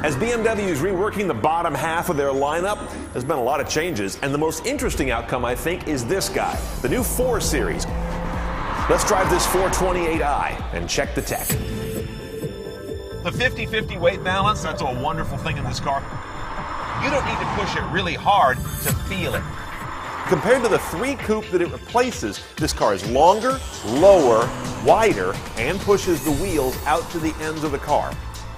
As BMW is reworking the bottom half of their lineup, there's been a lot of changes, and the most interesting outcome, I think, is this guy, the new 4 Series. Let's drive this 428i and check the tech. The 50-50 weight balance, that's a wonderful thing in this car. You don't need to push it really hard to feel it. Compared to the 3 Coupe that it replaces, this car is longer, lower, wider, and pushes the wheels out to the ends of the car.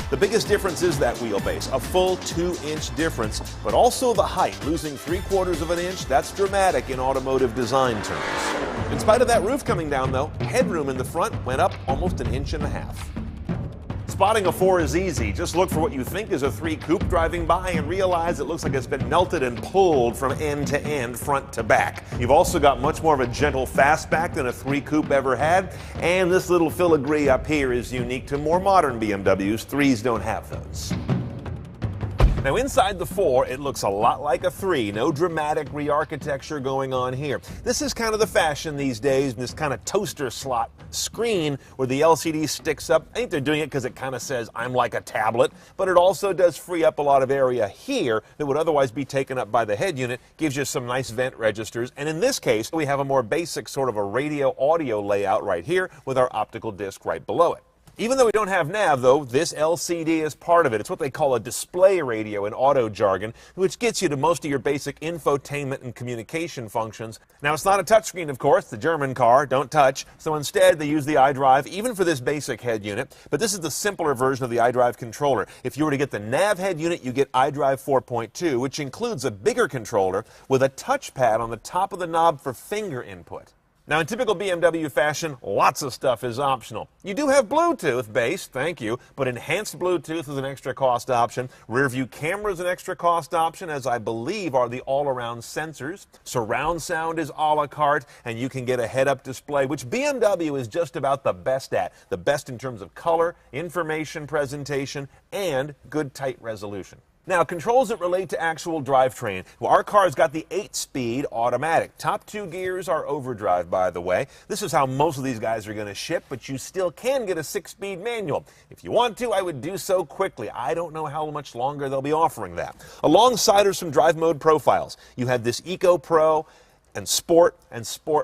The biggest difference is that wheelbase, a full 2-inch difference, but also the height, losing 3/4 of an inch. That's dramatic in automotive design terms. In spite of that roof coming down, though, headroom in the front went up almost 1.5 inches. Spotting a 4 is easy. Just look for what you think is a 3 Coupe driving by and realize it looks like it's been melted and pulled from end to end, front to back. You've also got much more of a gentle fastback than a 3 Coupe ever had, and this little filigree up here is unique to more modern BMWs. 3s don't have those. Now inside the 4, it looks a lot like a 3. No dramatic re-architecture going on here. This is kind of the fashion these days, this kind of toaster slot screen where the LCD sticks up. I think they're doing it because it kind of says, I'm like a tablet, but it also does free up a lot of area here that would otherwise be taken up by the head unit, gives you some nice vent registers, and in this case, we have a more basic sort of a radio audio layout right here with our optical disc right below it. Even though we don't have nav, though, this LCD is part of it. It's what they call a display radio in auto jargon, which gets you to most of your basic infotainment and communication functions. Now, it's not a touchscreen, of course. The German car, don't touch. So instead, they use the iDrive, even for this basic head unit. But this is the simpler version of the iDrive controller. If you were to get the nav head unit, you get iDrive 4.2, which includes a bigger controller with a touchpad on the top of the knob for finger input. Now, in typical BMW fashion, lots of stuff is optional. You do have Bluetooth base, thank you, but enhanced Bluetooth is an extra cost option. Rear view camera is an extra cost option, as I believe are the all-around sensors. Surround sound is a la carte, and you can get a head-up display, which BMW is just about the best at. The best in terms of color, information presentation, and good tight resolution. Now, controls that relate to actual drivetrain. Well, our car's got the 8-speed automatic. Top 2 gears are overdrive, by the way. This is how most of these guys are going to ship, but you still can get a 6-speed manual. If you want to, I would do so quickly. I don't know how much longer they'll be offering that. Alongside are some drive mode profiles. You have this Eco Pro, and Sport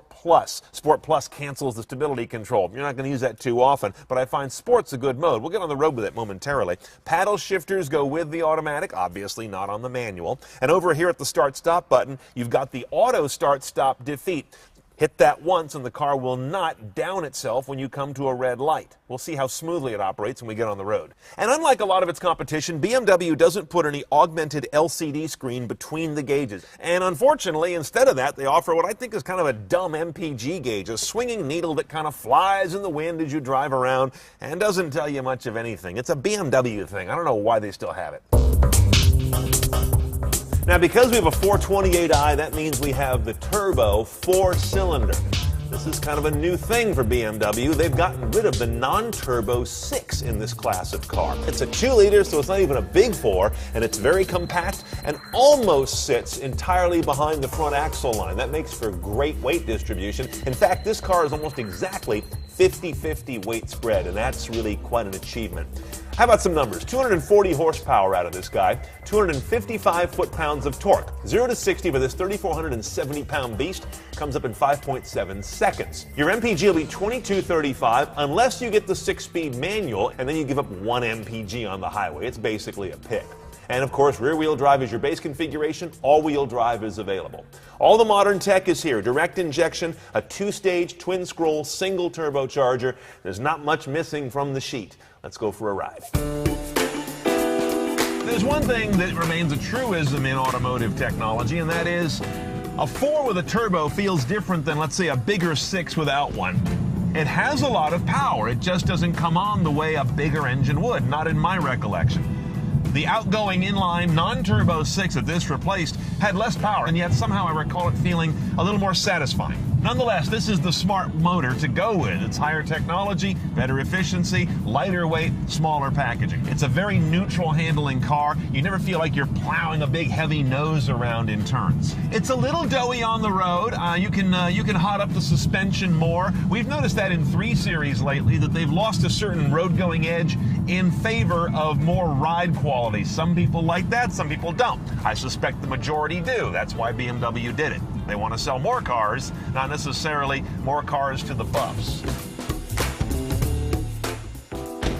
Plus. Sport Plus cancels the stability control. You're not going to use that too often, but I find Sport's a good mode. We'll get on the road with it momentarily. Paddle shifters go with the automatic, obviously not on the manual. And over here at the start-stop button, you've got the auto start-stop defeat. Hit that once and the car will not down itself when you come to a red light. We'll see how smoothly it operates when we get on the road. And unlike a lot of its competition, BMW doesn't put any augmented LCD screen between the gauges. And unfortunately, instead of that, they offer what I think is kind of a dumb MPG gauge, a swinging needle that kind of flies in the wind as you drive around and doesn't tell you much of anything. It's a BMW thing. I don't know why they still have it. Now, because we have a 428i, that means we have the turbo 4-cylinder. This is kind of a new thing for BMW. They've gotten rid of the non-turbo 6 in this class of car. It's a 2-liter, so it's not even a big 4, and it's very compact and almost sits entirely behind the front axle line. That makes for great weight distribution. In fact, this car is almost exactly 50-50 weight spread, and that's really quite an achievement. How about some numbers? 240 horsepower out of this guy, 255 foot-pounds of torque. 0 to 60 for this 3,470-pound beast comes up in 5.7 seconds. Your MPG will be 2235 unless you get the 6-speed manual, and then you give up 1 MPG on the highway. It's basically a pick. And of course, rear-wheel drive is your base configuration. All-wheel drive is available. All the modern tech is here. Direct injection, a 2-stage, twin-scroll, single turbocharger. There's not much missing from the sheet. Let's go for a ride. There's one thing that remains a truism in automotive technology, and that is a 4 with a turbo feels different than, let's say, a bigger 6 without one. It has a lot of power. It just doesn't come on the way a bigger engine would, not in my recollection. The outgoing inline non-turbo 6 that this replaced had less power, and yet somehow I recall it feeling a little more satisfying. Nonetheless, this is the smart motor to go with. It's higher technology, better efficiency, lighter weight, smaller packaging. It's a very neutral handling car. You never feel like you're plowing a big heavy nose around in turns. It's a little doughy on the road. You can hot up the suspension more. We've noticed that in 3 Series lately that they've lost a certain road-going edge in favor of more ride quality. Some people like that, some people don't. I suspect the majority do. That's why BMW did it. They want to sell more cars, not necessarily more cars to the buffs.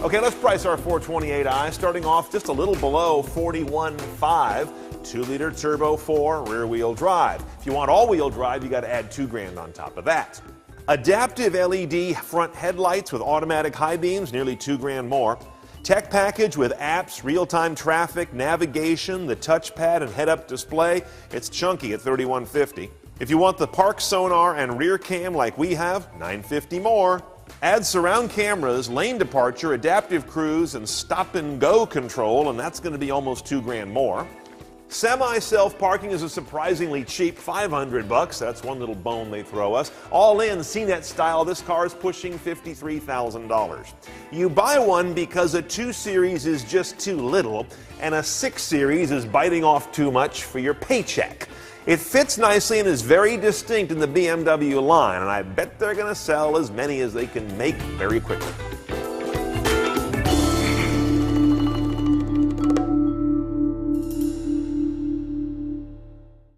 Okay, let's price our 428i, starting off just a little below $41,500. 2-liter turbo 4 rear-wheel drive. If you want all-wheel drive, you got to add $2,000 on top of that. Adaptive LED front headlights with automatic high beams, nearly $2,000 more. Tech package with apps, real-time traffic, navigation, the touchpad and head-up display. It's chunky at $3,150. If you want the park sonar and rear cam like we have, $950 more. Add surround cameras, lane departure, adaptive cruise, and stop-and-go control, and that's going to be almost $2,000 more. Semi-self parking is a surprisingly cheap $500. That's one little bone they throw us. All in, CNET style, this car is pushing $53,000. You buy one because a 2 Series is just too little, and a 6 Series is biting off too much for your paycheck. It fits nicely and is very distinct in the BMW line, and I bet they're going to sell as many as they can make very quickly.